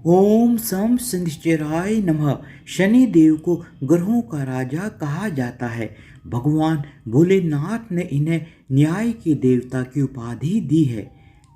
ओम सम शनिश्चराय नमः। शनि देव को ग्रहों का राजा कहा जाता है। भगवान भोलेनाथ ने इन्हें न्याय के देवता की उपाधि दी है।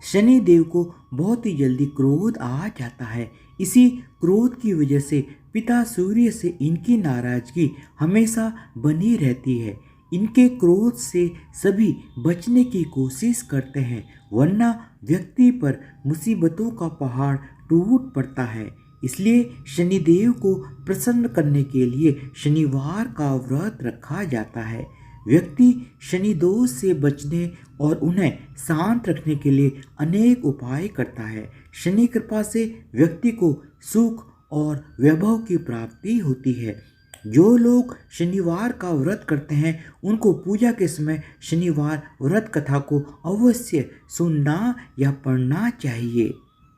शनि देव को बहुत ही जल्दी क्रोध आ जाता है। इसी क्रोध की वजह से पिता सूर्य से इनकी नाराजगी हमेशा बनी रहती है। इनके क्रोध से सभी बचने की कोशिश करते हैं, वरना व्यक्ति पर मुसीबतों का पहाड़ टूट पड़ता है। इसलिए शनिदेव को प्रसन्न करने के लिए शनिवार का व्रत रखा जाता है। व्यक्ति शनि दोष से बचने और उन्हें शांत रखने के लिए अनेक उपाय करता है। शनि कृपा से व्यक्ति को सुख और वैभव की प्राप्ति होती है। जो लोग शनिवार का व्रत करते हैं उनको पूजा के समय शनिवार व्रत कथा को अवश्य सुनना या पढ़ना चाहिए।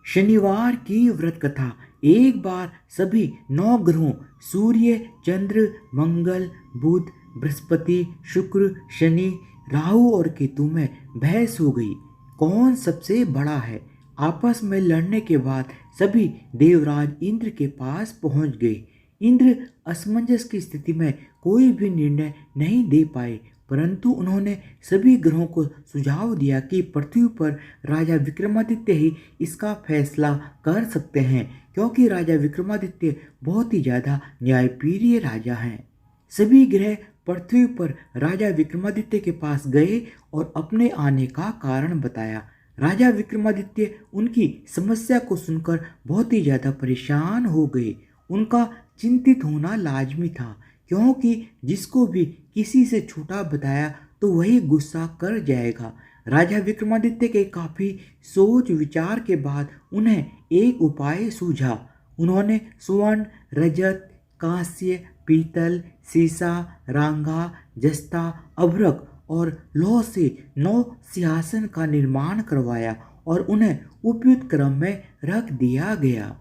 शनिवार की व्रत कथा एक बार सभी 9 ग्रहों सूर्य, चंद्र, मंगल, बुध, बृहस्पति, शुक्र, शनि, राहु और केतु में बहस हो गई। कौन सबसे बड़ा है? आपस में लड़ने के बाद सभी देवराज इंद्र के पास पहुंच गए। इंद्र असमंजस की स्थिति में कोई भी निर्णय नहीं दे पाए, परंतु उन्होंने सभी ग्रहों को सुझाव दिया कि पृथ्वी पर राजा विक्रमादित्य ही इसका फैसला कर सकते हैं, क्योंकि राजा विक्रमादित्य बहुत ही ज़्यादा न्यायप्रिय राजा हैं। सभी ग्रह पृथ्वी पर राजा विक्रमादित्य के पास गए और अपने आने का कारण बताया। राजा विक्रमादित्य उनकी समस्या को सुनकर बहुत ही ज़्यादा परेशान हो गए। उनका चिंतित होना लाजमी था, क्योंकि जिसको भी किसी से छोटा बताया तो वही गुस्सा कर जाएगा। राजा विक्रमादित्य के काफ़ी सोच विचार के बाद उन्हें एक उपाय सूझा। उन्होंने स्वर्ण, रजत, कांस्य, पीतल, सीसा, रांगा, जस्ता, अभ्रक और लौह से 9 सिंहासन का निर्माण करवाया और उन्हें उपयुक्त क्रम में रख दिया गया।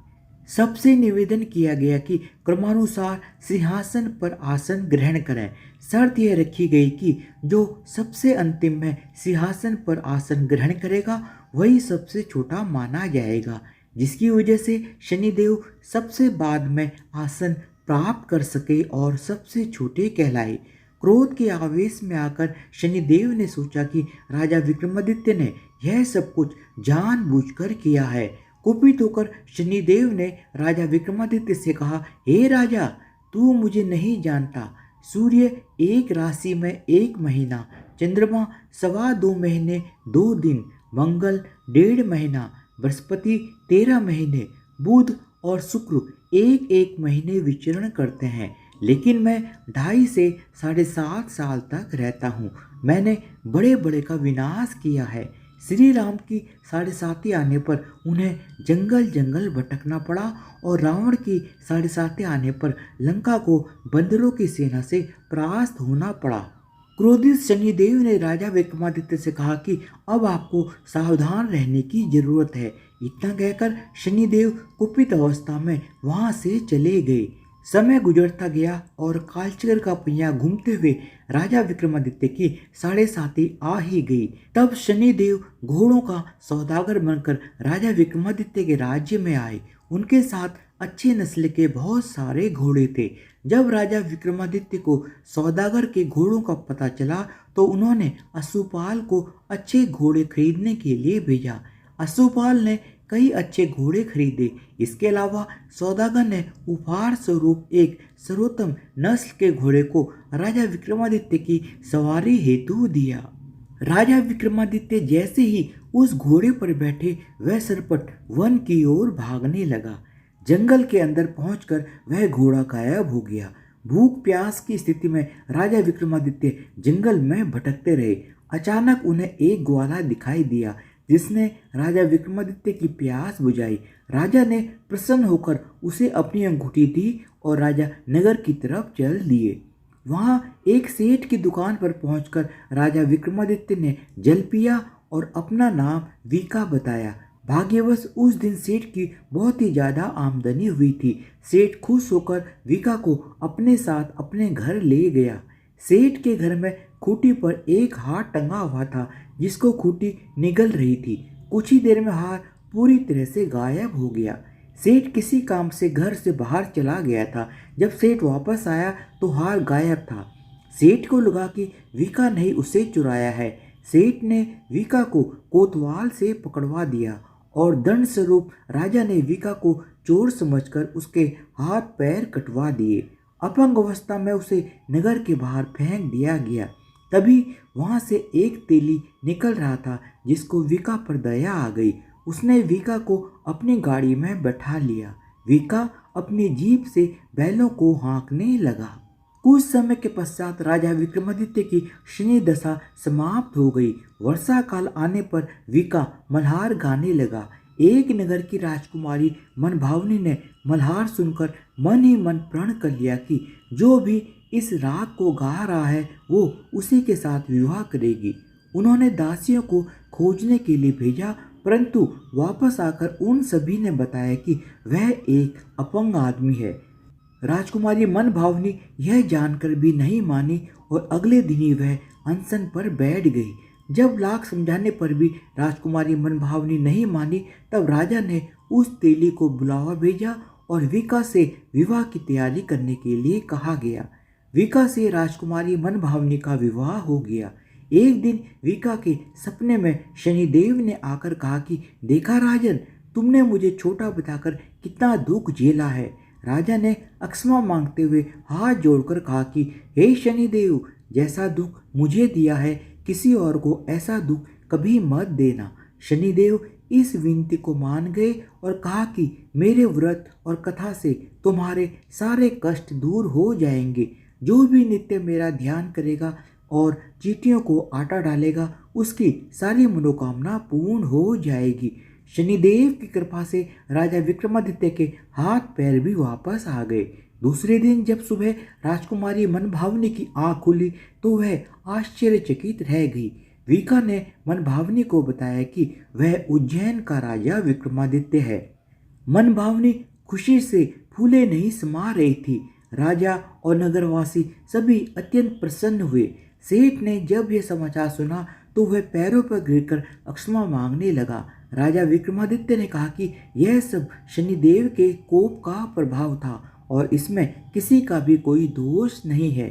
सबसे निवेदन किया गया कि क्रमानुसार सिंहासन पर आसन ग्रहण करें। शर्त यह रखी गई कि जो सबसे अंतिम में सिंहासन पर आसन ग्रहण करेगा वही सबसे छोटा माना जाएगा, जिसकी वजह से शनिदेव सबसे बाद में आसन प्राप्त कर सके और सबसे छोटे कहलाए। क्रोध के आवेश में आकर शनिदेव ने सोचा कि राजा विक्रमादित्य ने यह सब कुछ जानबूझकर किया है। कुपित होकर शनिदेव ने राजा विक्रमादित्य से कहा, हे राजा, तू मुझे नहीं जानता। सूर्य एक राशि में 1 महीना, चंद्रमा 2.25 महीने 2 दिन, मंगल 1.5 महीना, बृहस्पति 13 महीने, बुध और शुक्र 1-1 महीने विचरण करते हैं, लेकिन मैं 2.5 से 7.5 साल तक रहता हूँ। मैंने बड़े बड़े का विनाश किया है। श्री राम की 7.5 आने पर उन्हें जंगल जंगल भटकना पड़ा और रावण की 7.5 आने पर लंका को बंदरों की सेना से परास्त होना पड़ा। क्रोधित शनिदेव ने राजा विक्रमादित्य से कहा कि अब आपको सावधान रहने की जरूरत है। इतना कहकर शनिदेव कुपित अवस्था में वहां से चले गए। समय गुजरता गया और कालचक्र का पहिया घूमते हुए राजा विक्रमादित्य की 7.5 आ ही गई। तब शनिदेव घोड़ों का सौदागर बनकर राजा विक्रमादित्य के राज्य में आए। उनके साथ अच्छे नस्ल के बहुत सारे घोड़े थे। जब राजा विक्रमादित्य को सौदागर के घोड़ों का पता चला तो उन्होंने अश्वपाल को अच्छे घोड़े खरीदने के लिए भेजा। अश्वपाल ने कई अच्छे घोड़े खरीदे। इसके अलावा सौदागर ने उपहार स्वरूप एक सर्वोत्तम नस्ल के घोड़े को राजा विक्रमादित्य की सवारी हेतु दिया। राजा विक्रमादित्य जैसे ही उस घोड़े पर बैठे वह सरपट वन की ओर भागने लगा। जंगल के अंदर पहुंचकर वह घोड़ा गायब हो गया। भूख प्यास की स्थिति में राजा विक्रमादित्य जंगल में भटकते रहे। अचानक उन्हें एक ग्वाला दिखाई दिया, जिसने राजा विक्रमादित्य की प्यास बुझाई। राजा ने प्रसन्न होकर उसे अपनी अंगूठी दी और राजा नगर की तरफ चल दिए। वहां एक सेठ की दुकान पर पहुंचकर राजा विक्रमादित्य ने जल पिया और अपना नाम वीका बताया। भाग्यवश उस दिन सेठ की बहुत ही ज्यादा आमदनी हुई थी। सेठ खुश होकर वीका को अपने साथ अपने घर ले गया। सेठ के घर में खूंटी पर एक हार टंगा हुआ था, जिसको खूंटी निगल रही थी। कुछ ही देर में हार पूरी तरह से गायब हो गया। सेठ किसी काम से घर से बाहर चला गया था। जब सेठ वापस आया तो हार गायब था। सेठ को लगा कि विका ने ही उसे चुराया है। सेठ ने विका को कोतवाल से पकड़वा दिया और दंड स्वरूप राजा ने विका को चोर समझकर उसके हाथ पैर कटवा दिए। अपंग अवस्था में उसे नगर के बाहर फेंक दिया गया। तभी वहां से एक तेली निकल रहा था जिसको विका पर दया आ गई। उसने विका को अपनी गाड़ी में बैठा लिया। विका अपनी जीभ से बैलों को हाँकने लगा। कुछ समय के पश्चात राजा विक्रमादित्य की शनि दशा समाप्त हो गई। वर्षा काल आने पर विका मल्हार गाने लगा। एक नगर की राजकुमारी मनभावनी ने मल्हार सुनकर मन ही मन प्रण कर लिया कि जो भी इस राग को गा रहा है वो उसी के साथ विवाह करेगी। उन्होंने दासियों को खोजने के लिए भेजा, परंतु वापस आकर उन सभी ने बताया कि वह एक अपंग आदमी है। राजकुमारी मनभावनी यह जानकर भी नहीं मानी और अगले दिन ही वह अनशन पर बैठ गई। जब लाख समझाने पर भी राजकुमारी मनभावनी नहीं मानी, तब राजा ने उस तेली को बुलावा भेजा और विका से विवाह की तैयारी करने के लिए कहा गया। विका से राजकुमारी मनभावनी का विवाह हो गया। एक दिन विका के सपने में शनिदेव ने आकर कहा कि देखा राजन, तुमने मुझे छोटा बताकर कितना दुख झेला है। राजा ने अक्षमा मांगते हुए हाथ जोड़कर कहा कि हे शनिदेव, जैसा दुख मुझे दिया है किसी और को ऐसा दुख कभी मत देना। शनिदेव इस विनती को मान गए और कहा कि मेरे व्रत और कथा से तुम्हारे सारे कष्ट दूर हो जाएंगे। जो भी नित्य मेरा ध्यान करेगा और चींटियों को आटा डालेगा उसकी सारी मनोकामना पूर्ण हो जाएगी। शनिदेव की कृपा से राजा विक्रमादित्य के हाथ पैर भी वापस आ गए। दूसरे दिन जब सुबह राजकुमारी मनभावनी की आंख खुली तो वह आश्चर्यचकित रह गई। विका ने मनभावनी को बताया कि वह उज्जैन का राजा विक्रमादित्य है। मनभावनी खुशी से फूले नहीं समा रही थी। राजा और नगरवासी सभी अत्यंत प्रसन्न हुए। सेठ ने जब यह समाचार सुना तो वह पैरों पर गिरकर क्षमा मांगने लगा। राजा विक्रमादित्य ने कहा कि यह सब शनिदेव के कोप का प्रभाव था और इसमें किसी का भी कोई दोष नहीं है।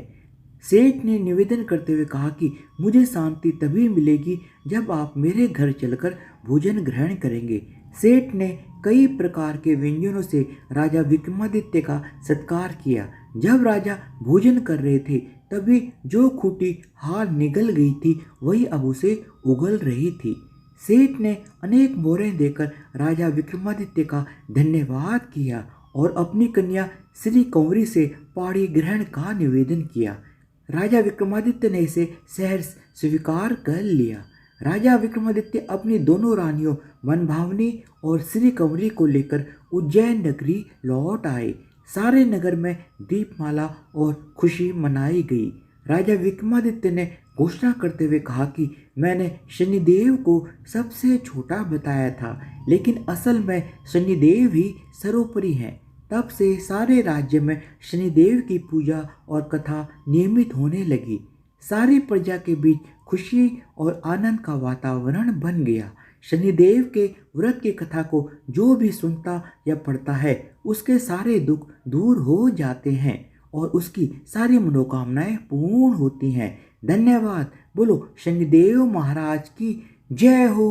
सेठ ने निवेदन करते हुए कहा कि मुझे शांति तभी मिलेगी जब आप मेरे घर चलकर भोजन ग्रहण करेंगे। सेठ ने कई प्रकार के व्यंजनों से राजा विक्रमादित्य का सत्कार किया। जब राजा भोजन कर रहे थे तभी जो खूंटी हार निगल गई थी वही अब उसे उगल रही थी। सेठ ने अनेक मोहरें देकर राजा विक्रमादित्य का धन्यवाद किया और अपनी कन्या श्री कंवरी से पाणी ग्रहण का निवेदन किया। राजा विक्रमादित्य ने इसे सहर्ष स्वीकार कर लिया। राजा विक्रमादित्य अपनी दोनों रानियों मनभावनी और श्री कंवरी को लेकर उज्जैन नगरी लौट आए। सारे नगर में दीपमाला और खुशी मनाई गई। राजा विक्रमादित्य ने घोषणा करते हुए कहा कि मैंने शनिदेव को सबसे छोटा बताया था, लेकिन असल में शनिदेव ही सर्वोपरि हैं। तब से सारे राज्य में शनिदेव की पूजा और कथा नियमित होने लगी। सारी प्रजा के बीच खुशी और आनंद का वातावरण बन गया। शनिदेव के व्रत की कथा को जो भी सुनता या पढ़ता है उसके सारे दुख दूर हो जाते हैं और उसकी सारी मनोकामनाएं पूर्ण होती हैं। धन्यवाद। बोलो शनिदेव महाराज की जय हो।